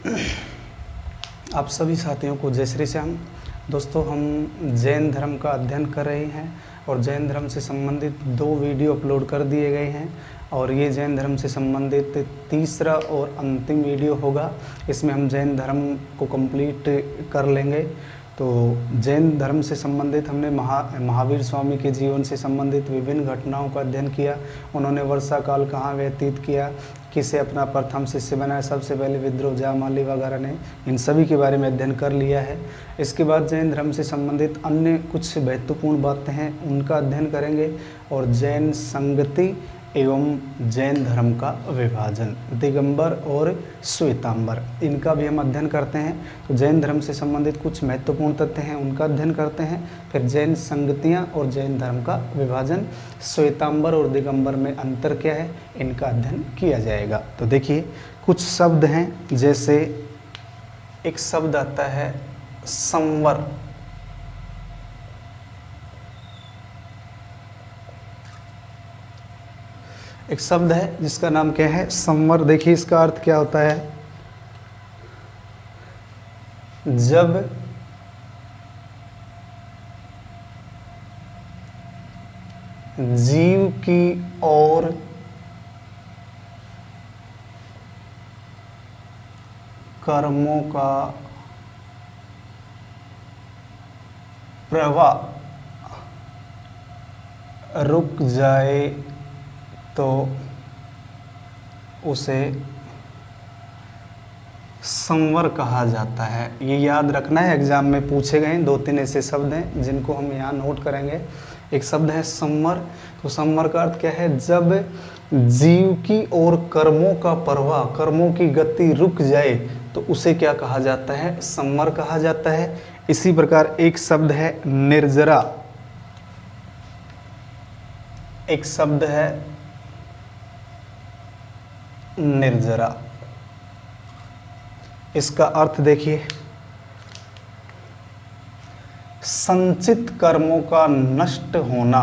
आप सभी साथियों को जय श्री श्याम। दोस्तों, हम जैन धर्म का अध्ययन कर रहे हैं और जैन धर्म से संबंधित 2 वीडियो अपलोड कर दिए गए हैं और ये जैन धर्म से संबंधित तीसरा और अंतिम वीडियो होगा। इसमें हम जैन धर्म को कंप्लीट कर लेंगे। तो जैन धर्म से संबंधित हमने महावीर स्वामी के जीवन से संबंधित विभिन्न घटनाओं का अध्ययन किया। उन्होंने वर्षा काल कहाँ व्यतीत किया, किसे अपना प्रथम शिष्य बनाया, सबसे पहले विद्रोह जामाली वगैरह ने, इन सभी के बारे में अध्ययन कर लिया है। इसके बाद जैन धर्म से संबंधित अन्य कुछ महत्वपूर्ण बातें हैं, उनका अध्ययन करेंगे और जैन संगति एवं जैन धर्म का विभाजन, दिगंबर और श्वेतांबर, इनका भी हम अध्ययन करते हैं। तो जैन धर्म से संबंधित कुछ महत्वपूर्ण तथ्य हैं, उनका अध्ययन करते हैं। फिर जैन संगतियाँ और जैन धर्म का विभाजन, श्वेतांबर और दिगंबर में अंतर क्या है, इनका अध्ययन किया जाएगा। तो देखिए, कुछ शब्द हैं, जैसे एक शब्द आता है संवर। एक शब्द है जिसका नाम क्या है, संवर। देखिए इसका अर्थ क्या होता है, जब जीव की ओर कर्मों का प्रवाह रुक जाए तो उसे संवर कहा जाता है। ये याद रखना है, एग्जाम में पूछे गए 2-3 ऐसे शब्द हैं जिनको हम यहाँ नोट करेंगे। एक शब्द है संवर। तो संवर का अर्थ क्या है, जब जीव की ओर कर्मों का प्रवाह, कर्मों की गति रुक जाए तो उसे क्या कहा जाता है, संवर कहा जाता है। इसी प्रकार एक शब्द है निर्जरा। एक शब्द है निर्जरा। इसका अर्थ देखिए, संचित कर्मों का नष्ट होना।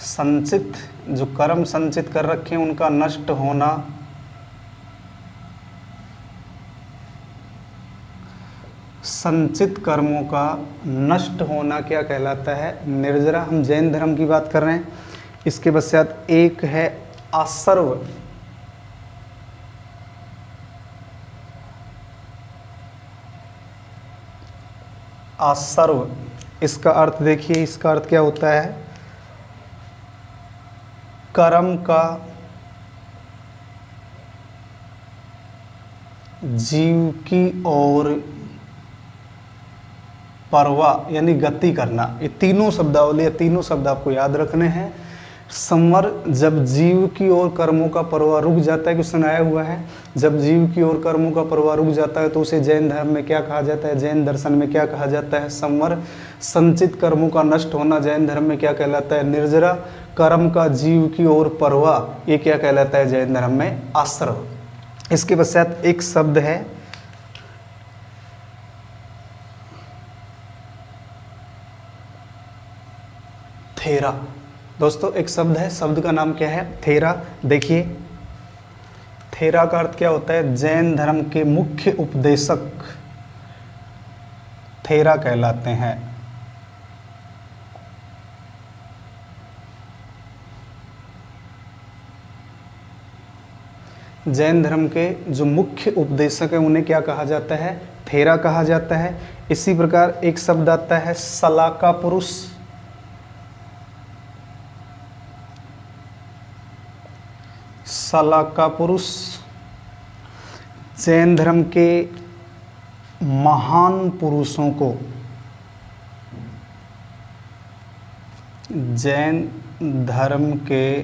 संचित, जो कर्म संचित कर रखे हैं उनका नष्ट होना। संचित कर्मों का नष्ट होना क्या कहलाता है, निर्जरा। हम जैन धर्म की बात कर रहे हैं। इसके पश्चात एक है आसर्व। आसर्व, इसका अर्थ देखिए, इसका अर्थ क्या होता है, कर्म का जीव की ओर प्रवाह यानी गति करना। ये तीनों शब्दावली, तीनों शब्द आपको याद रखने हैं। संवर, जब जीव की ओर कर्मों का प्रवाह रुक जाता है, क्वेश्चन आया हुआ है, जब जीव की ओर कर्मों का प्रवाह रुक जाता है तो उसे जैन धर्म में क्या कहा जाता है, जैन दर्शन में क्या कहा जाता है, संवर। संचित कर्मों का नष्ट होना जैन धर्म में क्या कहलाता है, निर्जरा। कर्म का जीव की ओर प्रवाह, ये क्या कहलाता है जैन धर्म में, आश्रव। इसके पश्चात एक शब्द है थेरा। दोस्तों, एक शब्द है, शब्द का नाम क्या है, थेरा। देखिए, थेरा का अर्थ क्या होता है, जैन धर्म के मुख्य उपदेशक थेरा कहलाते हैं। जैन धर्म के जो मुख्य उपदेशक है उन्हें क्या कहा जाता है, थेरा कहा जाता है। इसी प्रकार एक शब्द आता है सलाका पुरुष। सलाका पुरुष, जैन धर्म के महान पुरुषों को, जैन धर्म के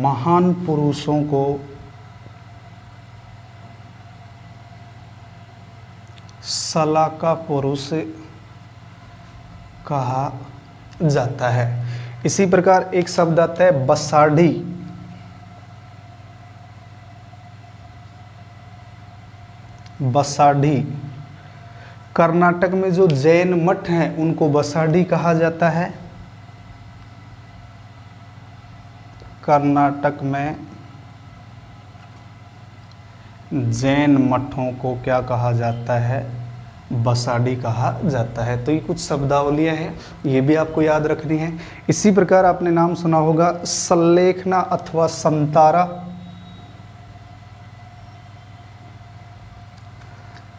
महान पुरुषों को सलाका पुरुष कहा जाता है। इसी प्रकार एक शब्द आता है बसाढ़ी। बसाढ़ी, कर्नाटक में जो जैन मठ हैं उनको बसाढ़ी कहा जाता है। कर्नाटक में जैन मठों को क्या कहा जाता है? बसाडी कहा जाता है। तो ये कुछ शब्दावलियाँ हैं, ये भी आपको याद रखनी है। इसी प्रकार आपने नाम सुना होगा सल्लेखना अथवा संतारा।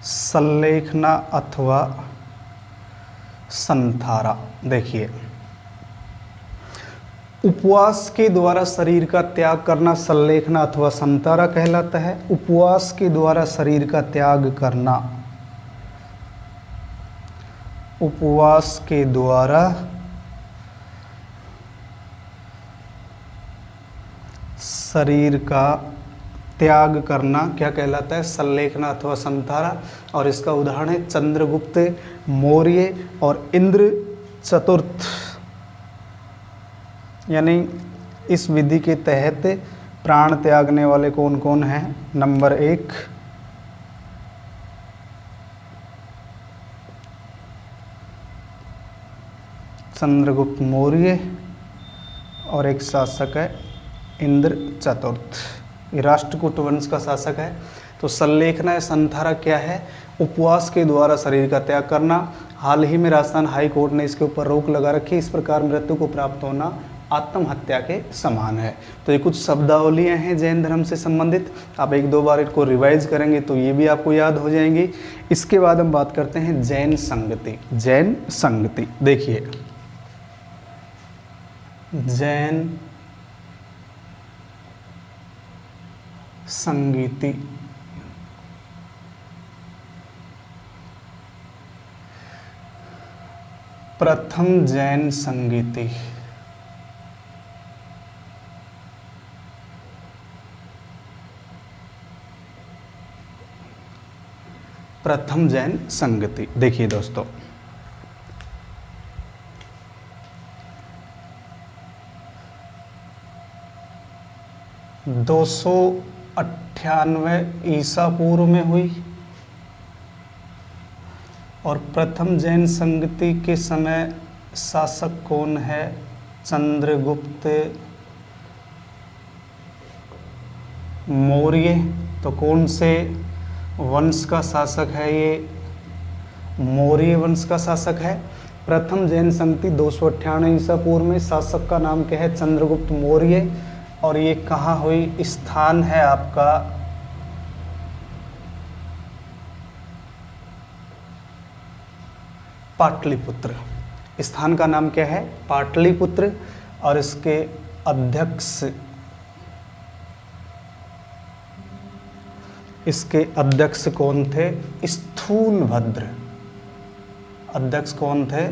सल्लेखना अथवा संतारा। देखिए, उपवास के द्वारा शरीर का त्याग करना सल्लेखना अथवा संतारा कहलाता है। उपवास के द्वारा शरीर का त्याग करना, उपवास के द्वारा शरीर का त्याग करना क्या कहलाता है? सल्लेखना अथवा संतारा। और इसका उदाहरण है चंद्रगुप्त मौर्य और इंद्र चतुर्थ। यानी इस विधि के तहत प्राण त्यागने वाले कौन कौन हैं? नंबर 1 चंद्रगुप्त मौर्य और एक शासक है इंद्र चतुर्थ। ये राष्ट्रकूट वंश का शासक है। तो सल्लेखना या संतारा क्या है? उपवास के द्वारा शरीर का त्याग करना। हाल ही में राजस्थान हाई कोर्ट ने इसके ऊपर रोक लगा रखी। इस प्रकार मृत्यु को प्राप्त होना आत्महत्या के समान है। तो ये कुछ शब्दावलियाँ हैं जैन धर्म से संबंधित। आप 1-2 बार इनको रिवाइज करेंगे तो ये भी आपको याद हो जाएंगी। इसके बाद हम बात करते हैं जैन संगति। जैन संगति देखिए, जैन संगीति प्रथम जैन संगीति। प्रथम जैन संगति देखिए दोस्तों, दो 298 ईसा पूर्व में हुई। और प्रथम जैन संगति के समय शासक कौन है? चंद्रगुप्त मौर्य। तो कौन से वंश का शासक है ये? मौर्य वंश का शासक है। प्रथम जैन संगति 298 ईसा पूर्व में। शासक का नाम क्या है? चंद्रगुप्त मौर्य। और ये कहाँ हुई? स्थान है आपका पाटलिपुत्र। स्थान का नाम क्या है? पाटलिपुत्र। और इसके अध्यक्ष कौन थे? स्थूलभद्र। अध्यक्ष कौन थे?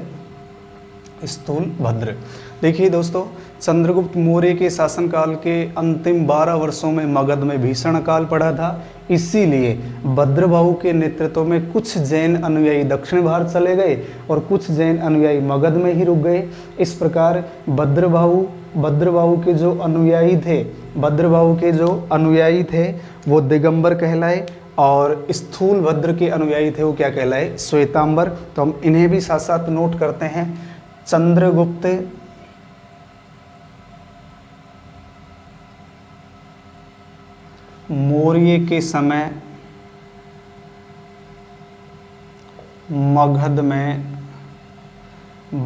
स्थूलभद्र। देखिए दोस्तों, चंद्रगुप्त मौर्य के शासनकाल के अंतिम 12 वर्षों में मगध में भीषण अकाल पड़ा था। इसीलिए भद्रबाहु के नेतृत्व में कुछ जैन अनुयायी दक्षिण भारत चले गए और कुछ जैन अनुयायी मगध में ही रुक गए। इस प्रकार भद्रबाहु के जो अनुयायी थे वो दिगंबर कहलाए और स्थूलभद्र के अनुयायी थे वो क्या कहलाए? श्वेतांबर। तो हम इन्हें भी साथ साथ नोट करते हैं। चंद्रगुप्त मौर्य के समय मगध में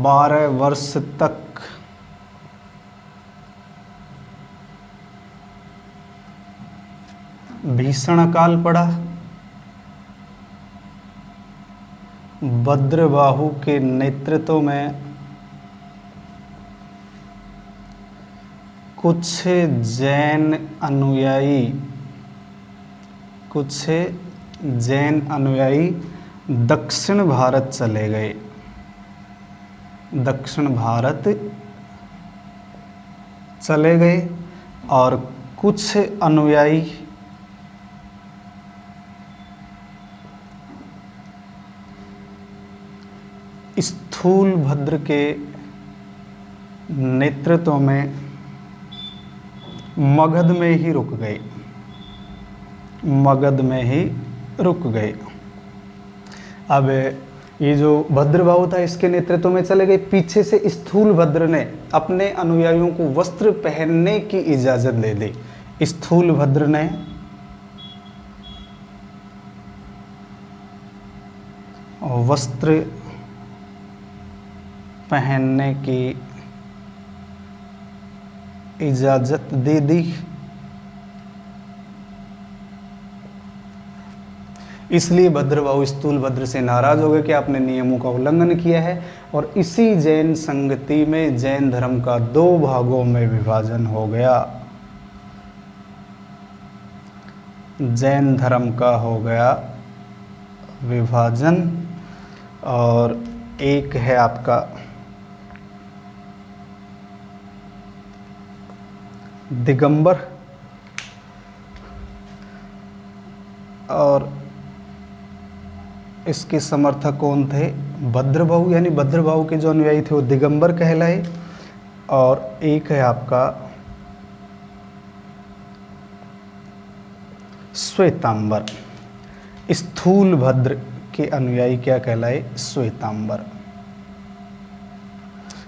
12 वर्ष तक भीषण अकाल पड़ा। भद्रबाहु के नेतृत्व में कुछ जैन अनुयायी दक्षिण भारत चले गए। दक्षिण भारत चले गए और कुछ अनुयायी स्थूलभद्र के नेतृत्व में मगध में ही रुक गए। अब ये जो भद्रबाहु था इसके नेतृत्व में चले गए। पीछे से स्थूलभद्र ने अपने अनुयायियों को वस्त्र पहनने की इजाजत दे दी। स्थूलभद्र ने वस्त्र पहनने की इजाजत दे दी। इसलिए भद्रबाहु स्थूलभद्र से नाराज हो गए कि आपने नियमों का उल्लंघन किया है, और इसी जैन संगति में जैन धर्म का 2 भागों में विभाजन हो गया। जैन धर्म का हो गया विभाजन, और एक है आपका दिगंबर, और इसके समर्थक कौन थे? भद्रबाहु, यानी भद्रबाहु के जो अनुयायी थे वो दिगंबर कहलाए। और एक है आपका श्वेतांबर। स्थूलभद्र के अनुयायी क्या कहलाए? श्वेतांबर।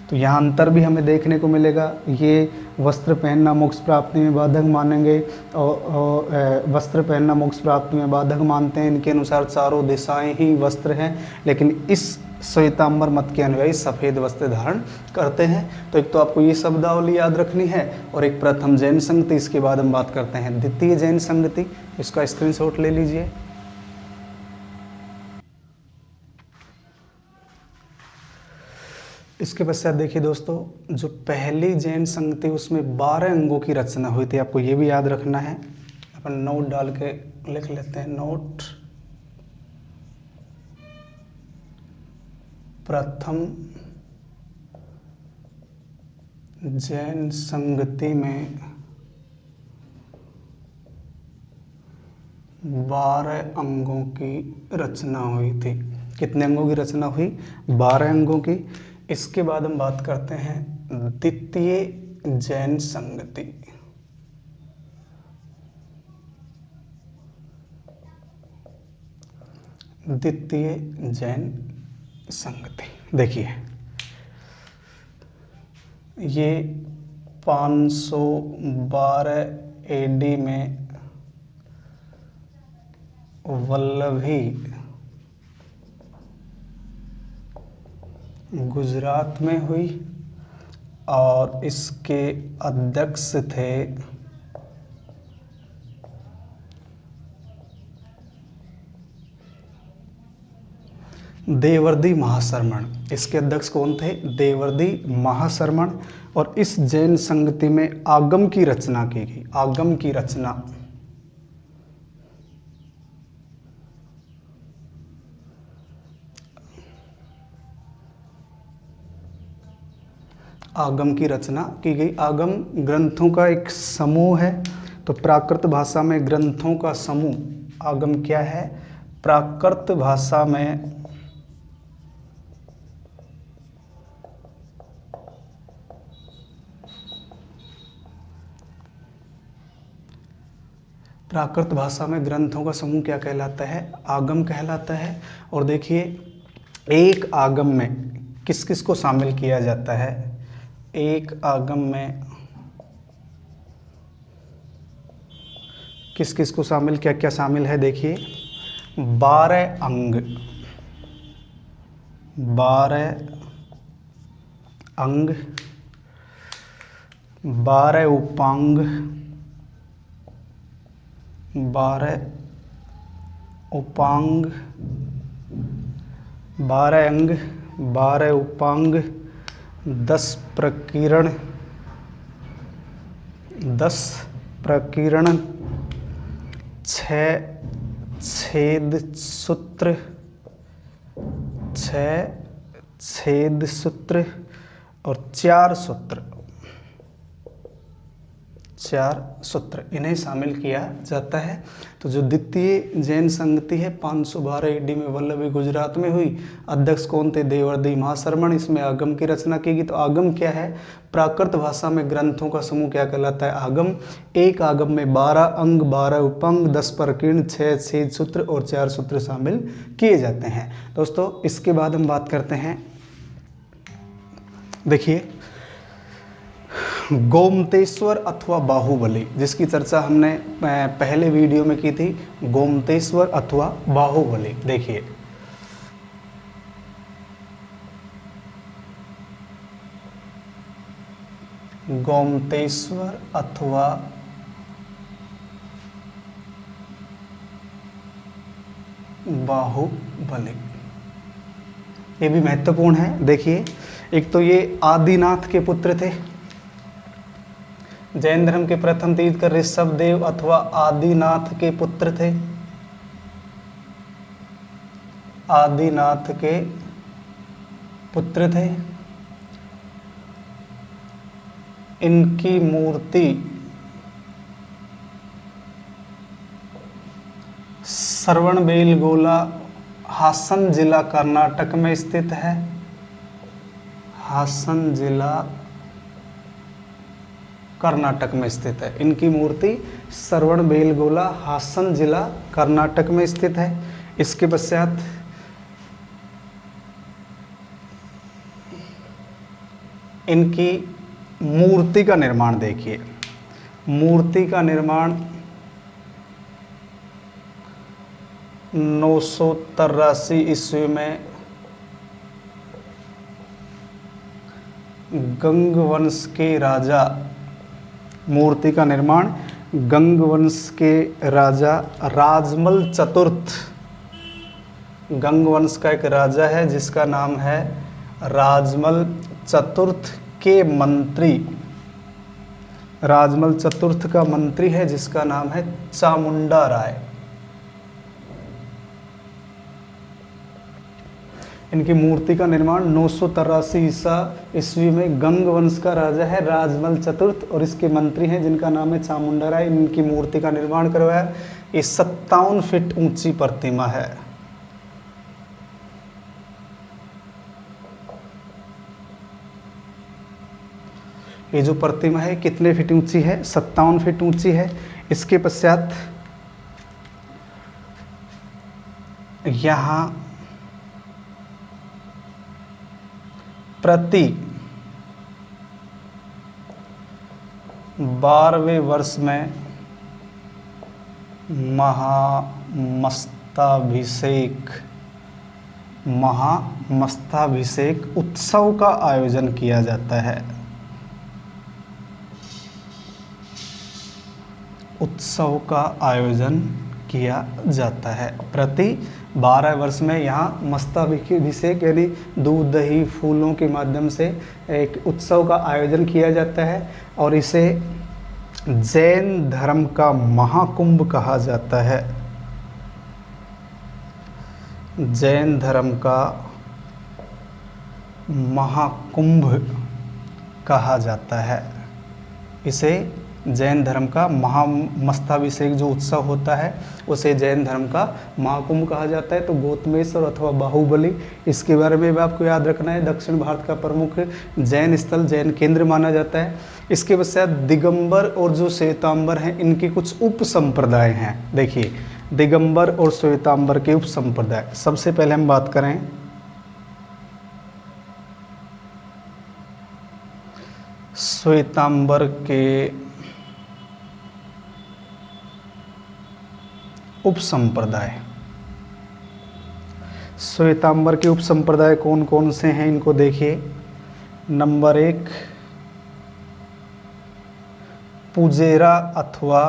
तो यहाँ अंतर भी हमें देखने को मिलेगा। ये वस्त्र पहनना मोक्ष प्राप्ति में बाधक मानेंगे, और वस्त्र पहनना मोक्ष प्राप्ति में बाधक मानते हैं। इनके अनुसार चारों दिशाएं ही वस्त्र हैं, लेकिन इस श्वेतांबर मत के अनुयायी सफ़ेद वस्त्र धारण करते हैं। तो एक तो आपको ये शब्दावली याद रखनी है, और एक प्रथम जैन संगति। इसके बाद हम बात करते हैं द्वितीय जैन संगति। इसका स्क्रीनशॉट ले लीजिए। इसके पश्चात देखिए दोस्तों, जो पहली जैन संगति उसमें 12 अंगों की रचना हुई थी। आपको ये भी याद रखना है, अपन नोट डाल के लिख लेते हैं। नोट, प्रथम जैन संगति में 12 अंगों की रचना हुई थी। कितने अंगों की रचना हुई? 12 अंगों की। इसके बाद हम बात करते हैं द्वितीय जैन संगति। द्वितीय जैन संगति देखिए, ये 512 AD में वल्लभी गुजरात में हुई, और इसके अध्यक्ष थे देवर्षि महाशरमण। इसके अध्यक्ष कौन थे? देवर्षि महाशरमण। और इस जैन संगति में आगम की रचना की गई। आगम की रचना, आगम की रचना की गई। आगम ग्रंथों का एक समूह है। तो प्राकृत भाषा में ग्रंथों का समूह आगम क्या है? प्राकृत भाषा में प्राकृत भाषा में ग्रंथों का समूह क्या कहलाता है? आगम कहलाता है। और देखिए, एक आगम में किस किस को शामिल किया जाता है? एक आगम में किस किस को शामिल, क्या क्या शामिल है? देखिए, 12 अंग, 12 अंग, 12 उपांग, 12 उपांग, 12 अंग, 12 उपांग, 10 प्रकीर्ण, 10 प्रकीर्ण, 6 छेद सूत्र, 6 छेद सूत्र, और 4 सूत्र। 4 सूत्र, इन्हें शामिल किया जाता है। तो जो द्वितीय जैन संगति है 512 ईडी में वल्लभी गुजरात में हुई। अध्यक्ष कौन थे? देवर्षि महाशरमण। इसमें आगम की रचना की गई। तो आगम क्या है? प्राकृत भाषा में ग्रंथों का समूह क्या कहलाता है? आगम। एक आगम में 12 अंग, 12 उपअंग, 10 प्रकीर्ण, 6 छेद सूत्र और 4 सूत्र शामिल किए जाते हैं। दोस्तों इसके बाद हम बात करते हैं, देखिए, गोमतेश्वर अथवा बाहुबली, जिसकी चर्चा हमने पहले वीडियो में की थी। गोमतेश्वर अथवा बाहुबली, देखिए गोमतेश्वर अथवा बाहुबली, ये भी महत्वपूर्ण है। देखिए, एक तो ये आदिनाथ के पुत्र थे। जैन धर्म के प्रथम तीर्थंकर ऋषभदेव अथवा आदिनाथ के पुत्र थे। आदिनाथ के पुत्र थे। इनकी मूर्ति श्रवणबेलगोला, हासन जिला कर्नाटक में स्थित है। हासन जिला कर्नाटक में स्थित है। इनकी मूर्ति श्रवणबेलगोला, हासन जिला कर्नाटक में स्थित है। इसके पश्चात इनकी मूर्ति का निर्माण देखिए। मूर्ति का निर्माण 983 ईस्वी में गंग वंश के राजा, मूर्ति का निर्माण गंग वंश के राजा राजमल चतुर्थ, गंग वंश का एक राजा है जिसका नाम है राजमल चतुर्थ के मंत्री, राजमल चतुर्थ का मंत्री है जिसका नाम है चामुंडा राय। इनकी मूर्ति का निर्माण 983 ईस्वी में गंग वंश का राजा है राजमल चतुर्थ और इसके मंत्री हैं जिनका नाम है चामुंडा राय। इनकी मूर्ति का निर्माण करवाया। ये 57 फीट ऊंची प्रतिमा है। ये जो प्रतिमा है कितने फीट ऊंची है? 57 फीट ऊंची है। इसके पश्चात यहाँ प्रति 12वें वर्ष में महामस्ताभिषेक उत्सव का आयोजन किया जाता है। उत्सव का आयोजन किया जाता है। प्रति 12 वर्ष में यहाँ मस्ताभिषेक यानी दूध दही फूलों के माध्यम से एक उत्सव का आयोजन किया जाता है और इसे जैन धर्म का महाकुंभ कहा जाता है। जैन धर्म का महाकुंभ कहा जाता है। इसे जैन धर्म का महामस्ताभिषेक जो उत्सव होता है उसे जैन धर्म का महाकुंभ कहा जाता है। तो गौतमेश्वर अथवा बाहुबली, इसके बारे में भी आपको याद रखना है। दक्षिण भारत का प्रमुख जैन स्थल, जैन केंद्र माना जाता है। इसके पश्चात दिगंबर और जो श्वेतांबर हैं इनके कुछ उप संप्रदाय हैं। देखिए, दिगंबर और श्वेतांबर के उप संप्रदाय। सबसे पहले हम बात करें श्वेतांबर के उप संप्रदाय। श्वेतांबर के उप संप्रदाय कौन कौन से हैं इनको देखिए। नंबर 1 पुजेरा अथवा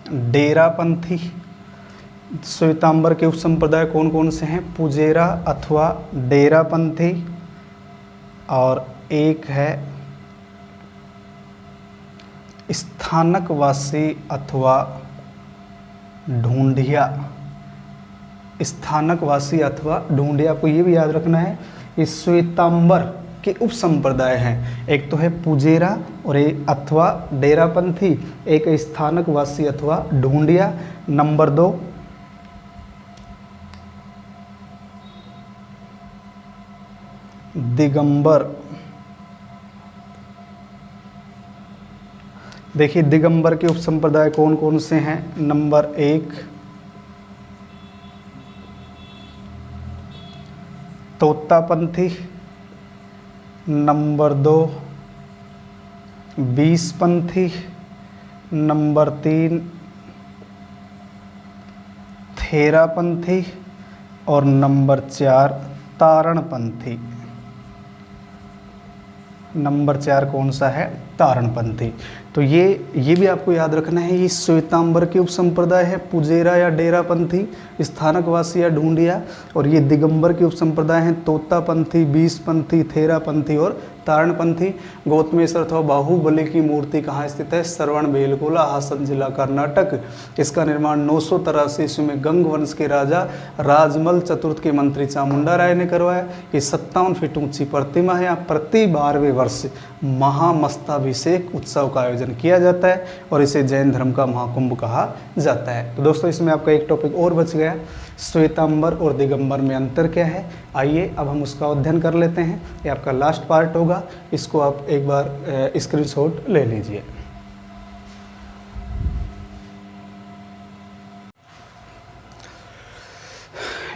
डेरापंथी। श्वेतांबर के उप संप्रदाय कौन कौन से हैं? पुजेरा अथवा डेरापंथी। और एक है स्थानकवासी अथवा ढूंढिया। स्थानकवासी अथवा ढूंढिया। आपको ये भी याद रखना है, इस श्वेतांबर के उपसंप्रदाय हैं। एक तो है पुजेरा और एक अथवा डेरापंथी, एक स्थानक वासी अथवा ढूंढिया। नंबर 2 दिगंबर। देखिए दिगंबर के उपसंप्रदाय कौन कौन से हैं। नंबर 1 तोतापंथी, नंबर 2 बीसपंथी, नंबर 3 थेरापंथी और नंबर 4 तारणपंथी। नंबर 4 कौन सा है? तारणपंथी। तो ये भी आपको याद रखना है, ये श्वेतांबर के उपसंप्रदाय है, पुजेरा या डेरापंथी, स्थानकवासी या ढूंढिया। और ये दिगंबर के उपसंप्रदाय हैं, तोतापंथी, बीसपंथी, थेरापंथी और तारणपंथी। गौतमेश्वर अथवा बाहुबली की मूर्ति कहाँ स्थित है? श्रवणबेलगोला, हासन जिला, कर्नाटक। इसका निर्माण 983 ईस्वी में गंग वंश के राजा राजमल चतुर्थ के मंत्री चामुंडा राय ने करवाया। ये 57 फीट ऊंची प्रतिमा है। यहाँ प्रति 12वें वर्ष महामस्ताभिषेक उत्सव का आयोजन किया जाता है और इसे जैन धर्म का महाकुंभ कहा जाता है। तो दोस्तों इसमें आपका एक टॉपिक और बच गया, श्वेतांबर और दिगंबर में अंतर क्या है। आइए अब हम उसका अध्ययन कर लेते हैं। ये आपका लास्ट पार्ट होगा, इसको आप एक बार स्क्रीनशॉट ले लीजिए।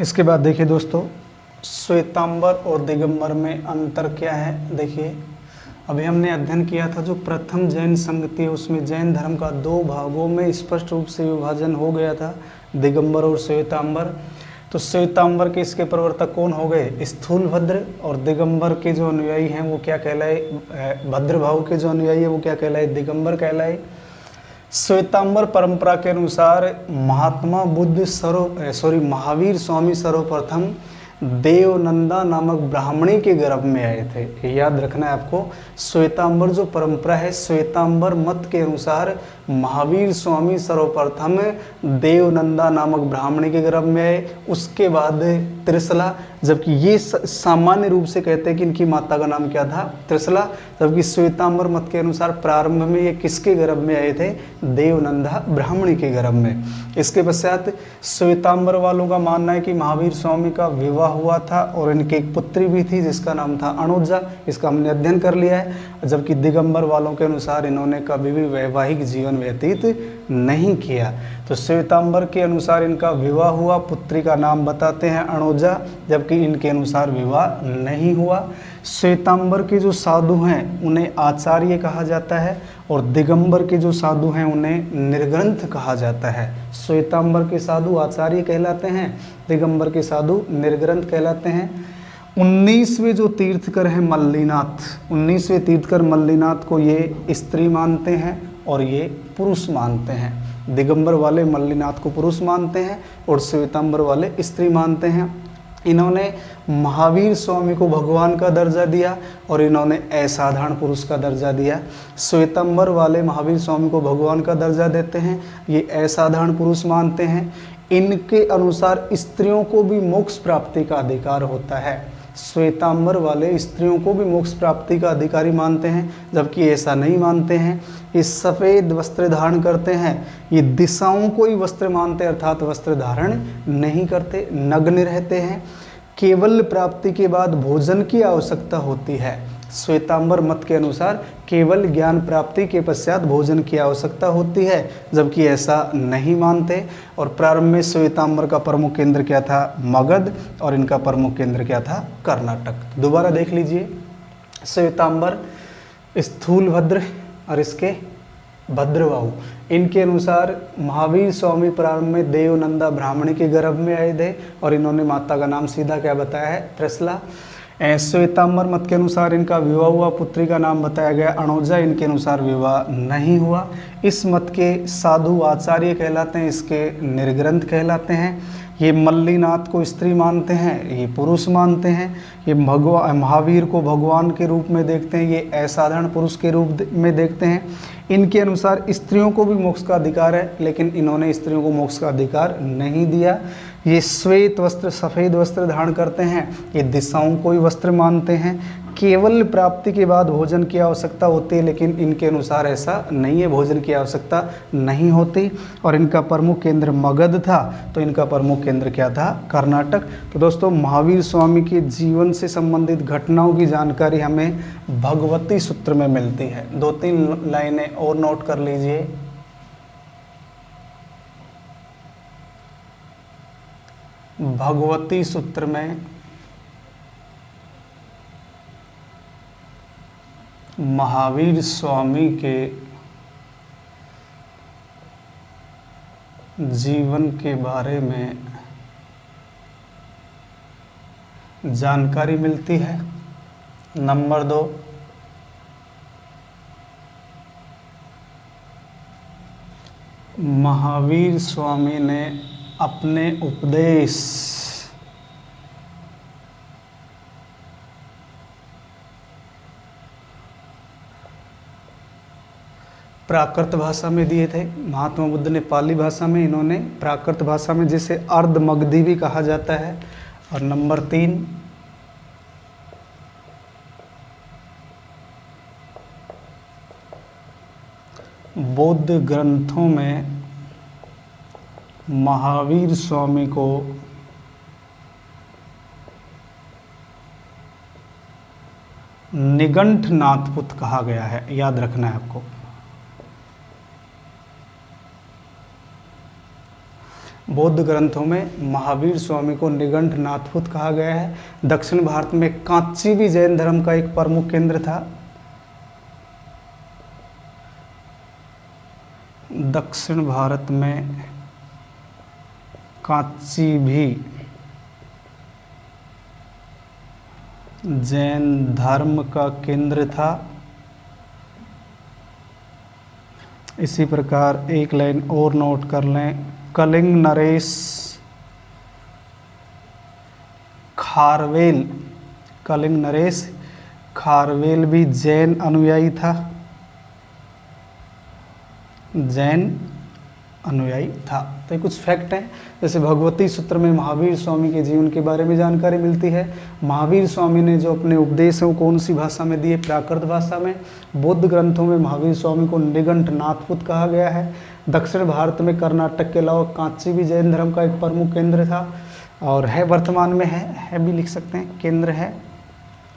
इसके बाद देखिए दोस्तों, श्वेतांबर और दिगंबर में अंतर क्या है। देखिए अभी हमने अध्ययन किया था जो प्रथम जैन संगति है उसमें जैन धर्म का 2 भागों में स्पष्ट रूप से विभाजन हो गया था, दिगंबर और श्वेतांबर। तो श्वेतांबर के इसके प्रवर्तक कौन हो गए? स्थूलभद्र। और दिगंबर के जो अनुयायी हैं वो क्या कहलाए? भद्रभाव के जो अनुयायी है वो क्या कहलाए? दिगंबर कहलाए। श्वेतांबर परंपरा के अनुसार महात्मा बुद्ध महावीर स्वामी सर्वप्रथम देवनंदा नामक ब्राह्मणी के गर्भ में आए थे। ये याद रखना है आपको। श्वेतांबर जो परंपरा है, श्वेतांबर मत के अनुसार महावीर स्वामी सर्वप्रथम देवनंदा नामक ब्राह्मणी के गर्भ में आए, उसके बाद त्रिशला। जबकि ये सामान्य रूप से कहते हैं कि इनकी माता का नाम क्या था? त्रिशला। जबकि श्वेतांबर मत के अनुसार प्रारंभ में ये किसके गर्भ में आए थे? देवनंदा ब्राह्मणी के गर्भ में। इसके पश्चात श्वेतांबर वालों का मानना है कि महावीर स्वामी का विवाह हुआ था और इनकी एक पुत्री भी थी जिसका नाम था अनुजा। इसका हमने अध्ययन कर लिया है। जबकि दिगंबर वालों के अनुसार इन्होंने कभी भी वैवाहिक जीवन व्यतीत नहीं किया। तो श्वेतांबर के अनुसार इनका विवाह हुआ, पुत्री का नाम बताते हैं अनुजा, जबकि इनके अनुसार विवाह नहीं हुआ। श्वेतांबर के जो साधु हैं उन्हें आचार्य कहा जाता है और दिगंबर के जो साधु हैं उन्हें निर्ग्रंथ कहा जाता है। श्वेतांबर के साधु आचार्य कहलाते हैं, दिगंबर के साधु निर्ग्रंथ कहलाते हैं। 19वें जो तीर्थकर हैं मल्लिनाथ, 19वें तीर्थकर मल्लिनाथ को ये स्त्री मानते हैं और ये पुरुष मानते हैं। दिगंबर वाले मल्लिनाथ को पुरुष मानते हैं और श्वेतांबर वाले स्त्री मानते हैं। इन्होंने महावीर स्वामी को भगवान का दर्जा दिया और इन्होंने असाधारण पुरुष का दर्जा दिया। श्वेतांबर वाले महावीर स्वामी को भगवान का दर्जा देते हैं, ये असाधारण पुरुष मानते हैं। इनके अनुसार स्त्रियों को भी मोक्ष प्राप्ति का अधिकार होता है। श्वेतांबर वाले स्त्रियों को भी मोक्ष प्राप्ति का अधिकारी मानते हैं, जबकि ऐसा नहीं मानते हैं। ये सफ़ेद वस्त्र धारण करते हैं, ये दिशाओं को ही वस्त्र मानते हैं, अर्थात वस्त्र धारण नहीं करते, नग्न रहते हैं। केवल प्राप्ति के बाद भोजन की आवश्यकता होती है। श्वेतांबर मत के अनुसार केवल ज्ञान प्राप्ति के पश्चात भोजन की आवश्यकता होती है, जबकि ऐसा नहीं मानते। और प्रारंभ में श्वेतांबर का प्रमुख केंद्र क्या था? मगध, और इनका प्रमुख केंद्र क्या था? कर्नाटक। दोबारा देख लीजिए, श्वेतांबर स्थूलभद्र और इसके भद्रबाहु, इनके अनुसार महावीर स्वामी प्रारंभ में देवनंदा ब्राह्मणी के गर्भ में आए थे और इन्होंने माता का नाम सीधा क्या बताया है? त्रिशला। श्वेतांबर मत के अनुसार इनका विवाह हुआ, पुत्री का नाम बताया गया अनुजा, इनके अनुसार विवाह नहीं हुआ। इस मत के साधु आचार्य कहलाते हैं, इसके निर्ग्रंथ कहलाते हैं। ये मल्लिनाथ को स्त्री मानते हैं, ये पुरुष मानते हैं। ये महावीर को भगवान के रूप में देखते हैं, ये असाधारण पुरुष के रूप में देखते हैं। इनके अनुसार स्त्रियों को भी मोक्ष का अधिकार है, लेकिन इन्होंने स्त्रियों को मोक्ष का अधिकार नहीं दिया। ये श्वेत वस्त्र, सफ़ेद वस्त्र धारण करते हैं, ये दिशाओं को ही वस्त्र मानते हैं। केवल प्राप्ति के बाद भोजन की आवश्यकता होती है, लेकिन इनके अनुसार ऐसा नहीं है, भोजन की आवश्यकता नहीं होती। और इनका प्रमुख केंद्र मगध था, तो इनका प्रमुख केंद्र क्या था? कर्नाटक। तो दोस्तों महावीर स्वामी के जीवन से संबंधित घटनाओं की जानकारी हमें भगवती सूत्र में मिलती है। 2-3 लाइनें और नोट कर लीजिए। भगवती सूत्र में महावीर स्वामी के जीवन के बारे में जानकारी मिलती है। नंबर 2, महावीर स्वामी ने अपने उपदेश प्राकृत भाषा में दिए थे। महात्मा बुद्ध ने पाली भाषा में, इन्होंने प्राकृत भाषा में, जिसे अर्ध मगधी भी कहा जाता है। और नंबर 3, बौद्ध ग्रंथों में महावीर स्वामी को निगंठनाथपुत कहा गया है, याद रखना है आपको। बौद्ध ग्रंथों में महावीर स्वामी को निगंठनाथपुत कहा गया है। दक्षिण भारत में कांची भी जैन धर्म का एक प्रमुख केंद्र था। दक्षिण भारत में कांची भी जैन धर्म का केंद्र था। इसी प्रकार एक लाइन और नोट कर लें, कलिंग नरेश खारवेल, कलिंग नरेश खारवेल भी जैन अनुयायी था, जैन अनुयायी था। तो ये कुछ फैक्ट हैं। जैसे भगवती सूत्र में महावीर स्वामी के जीवन के बारे में जानकारी मिलती है। महावीर स्वामी ने जो अपने उपदेश हैं वो कौन सी भाषा में दिए? प्राकृत भाषा में। बौद्ध ग्रंथों में महावीर स्वामी को निगंठनाथपुत कहा गया है। दक्षिण भारत में कर्नाटक के अलावा कांची भी जैन धर्म का एक प्रमुख केंद्र था, और है वर्तमान में है भी लिख सकते हैं, केंद्र है।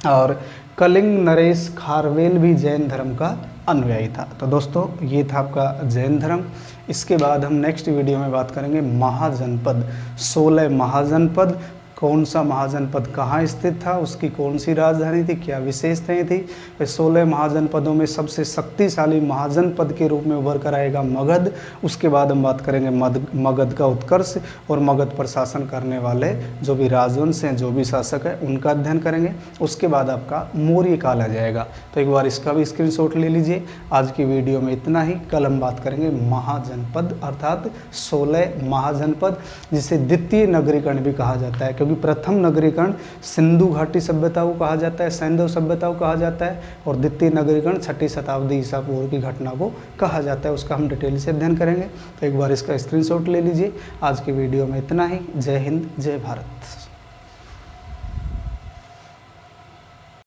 और कलिंग नरेश खारवेल भी जैन धर्म का अनुयायी था। तो दोस्तों ये था आपका जैन धर्म। इसके बाद हम नेक्स्ट वीडियो में बात करेंगे महाजनपद। 16 महाजनपद, कौन सा महाजनपद कहाँ स्थित था, उसकी कौन सी राजधानी थी, क्या विशेषताएं थी। 16 महाजनपदों में सबसे शक्तिशाली महाजनपद के रूप में उभर कर आएगा मगध। उसके बाद हम बात करेंगे मगध का उत्कर्ष और मगध पर शासन करने वाले जो भी राजवंश हैं, जो भी शासक है, उनका अध्ययन करेंगे। उसके बाद आपका मौर्य काल आ जाएगा। तो एक बार इसका भी स्क्रीनशॉट ले लीजिए। आज की वीडियो में इतना ही। कल हम बात करेंगे महाजनपद अर्थात 16 महाजनपद, जिसे द्वितीय नगरीकरण भी कहा जाता है, क्योंकि प्रथम नगरीकरण सिंधु घाटी सभ्यता को कहा जाता है, सैंधव सभ्यता को कहा जाता है, और द्वितीय नगरीकरण 6वीं शताब्दी ईसा पूर्व की घटना को कहा जाता है। उसका हम डिटेल से अध्ययन करेंगे। तो एक बार इसका स्क्रीनशॉट ले लीजिए। आज की वीडियो में इतना ही। जय हिंद, जय भारत।